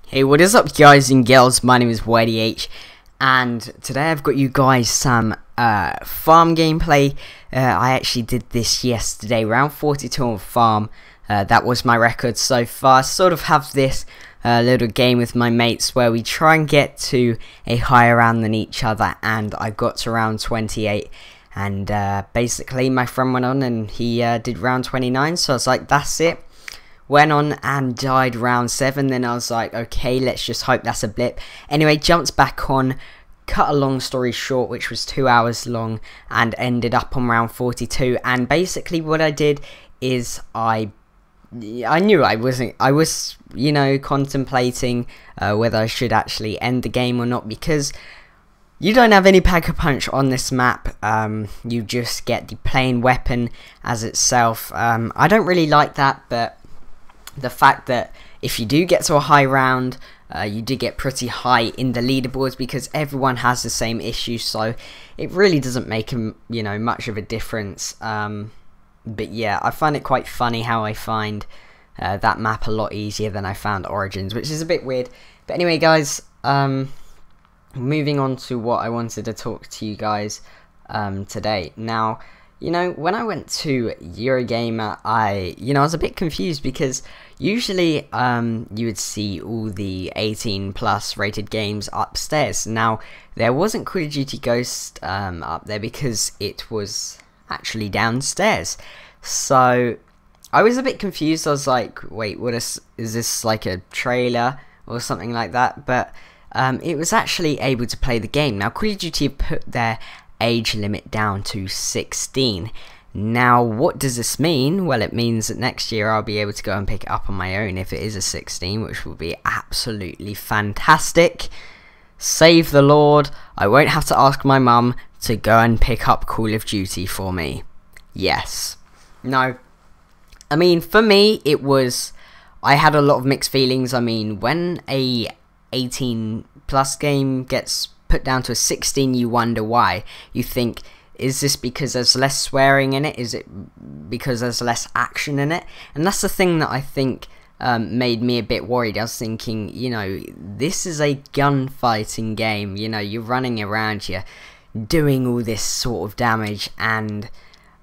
Hey, what is up, guys and girls? My name is YDH, and today I've got you guys some farm gameplay. I actually did this yesterday, round 42 on farm. That was my record so far. I sort of have this little game with my mates where we try and get to a higher round than each other, and I got to round 28. And basically my friend went on and he did round 29, so I was like, that's it. Went on and died round 7, then I was like, okay, let's just hope that's a blip. Anyway, jumped back on, cut a long story short, which was 2 hours long, and ended up on round 42. And basically what I did is I was, you know, contemplating whether I should actually end the game or not, because you don't have any pack-a-punch on this map. You just get the plain weapon as itself. I don't really like that, but the fact that if you do get to a high round, you do get pretty high in the leaderboards because everyone has the same issue, so it really doesn't make much of a difference. But yeah, I find it quite funny how I find that map a lot easier than I found Origins, which is a bit weird. But anyway, guys, moving on to what I wanted to talk to you guys today. Now, you know, when I went to Eurogamer, I was a bit confused because usually you would see all the 18+ rated games upstairs. Now, there wasn't Call of Duty Ghost up there because it was actually downstairs. So I was a bit confused. I was like, wait, what is this, like a trailer or something like that? But it was actually able to play the game. Now, Call of Duty have put their age limit down to 16. Now, what does this mean? Well, it means that next year I'll be able to go and pick it up on my own if it is a 16, which will be absolutely fantastic. Save the Lord, I won't have to ask my mum to go and pick up Call of Duty for me. Yes. No. I mean, for me, I had a lot of mixed feelings. I mean, when a 18+ game gets put down to a 16, you wonder why. You think, is this because there's less swearing in it? Is it because there's less action in it? And that's the thing that I think made me a bit worried. I was thinking, this is a gunfighting game. You're running around, you're doing all this sort of damage, and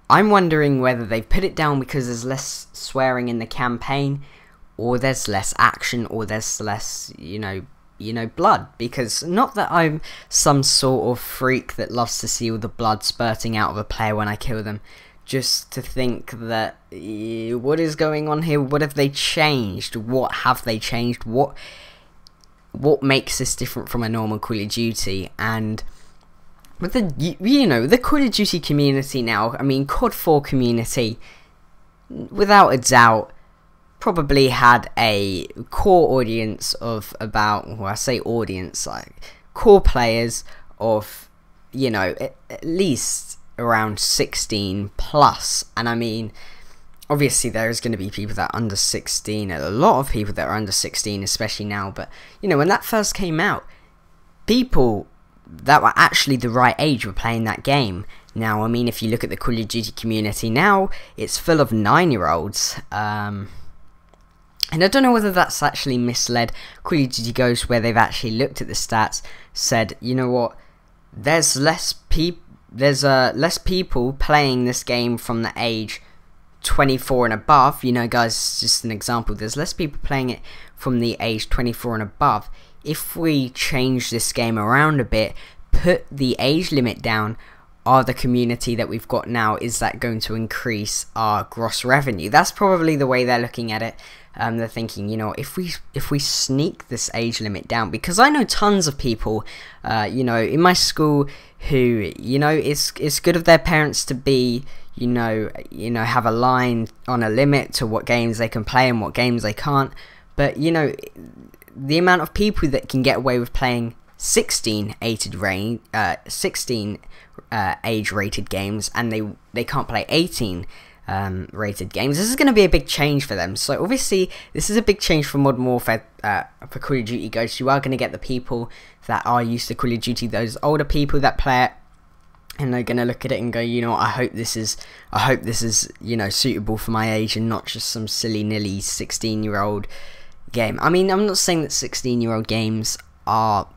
I'm wondering whether they've put it down because there's less swearing in the campaign, or there's less action, or there's less, blood. Because not that I'm some sort of freak that loves to see all the blood spurting out of a player when I kill them, just to think that what is going on here? What have they changed? What have they changed? What makes this different from a normal Call of Duty? And with the Call of Duty community now, I mean, COD 4 community, without a doubt, probably had a core audience of about, well, I say audience, like core players of, at least around 16+. And I mean, obviously there's going to be people that are under 16, a lot of people that are under 16, especially now. But when that first came out, people that were actually the right age were playing that game. Now, I mean, if you look at the Call of Duty community now, it's full of 9-year-olds. And I don't know whether that's actually misled Call of Duty Ghost, where they've actually looked at the stats, said, you know what, there's less people playing this game from the age 24 and above. Guys, just an example, there's less people playing it from the age 24 and above. If we change this game around a bit, put the age limit down, are the community that we've got now, is that going to increase our gross revenue? That's probably the way they're looking at it. They're thinking, if we sneak this age limit down, because I know tons of people, in my school who, it's good of their parents to be, have a line on a limit to what games they can play and what games they can't. But the amount of people that can get away with playing 16 age rated games, and they can't play 18 rated games. This is going to be a big change for them. So obviously this is a big change for Modern Warfare, for Call of Duty Ghosts. You are going to get the people that are used to Call of Duty, those older people that play it, and they're going to look at it and go, I hope this is suitable for my age, and not just some silly nilly 16-year-old game. I mean, I'm not saying that 16-year-old games are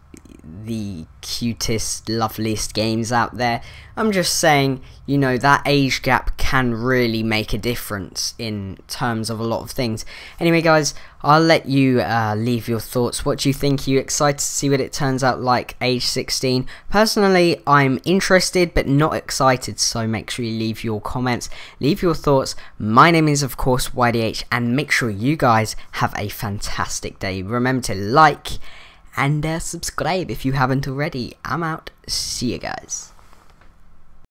the cutest, loveliest games out there. I'm just saying, you know, that age gap can really make a difference in terms of a lot of things. Anyway guys, I'll let you leave your thoughts. What do you think? Are you excited to see what it turns out like age 16? Personally, I'm interested but not excited, so make sure you leave your comments, leave your thoughts. My name is of course YDH, and make sure you guys have a fantastic day. Remember to like and subscribe if you haven't already. I'm out. See you guys.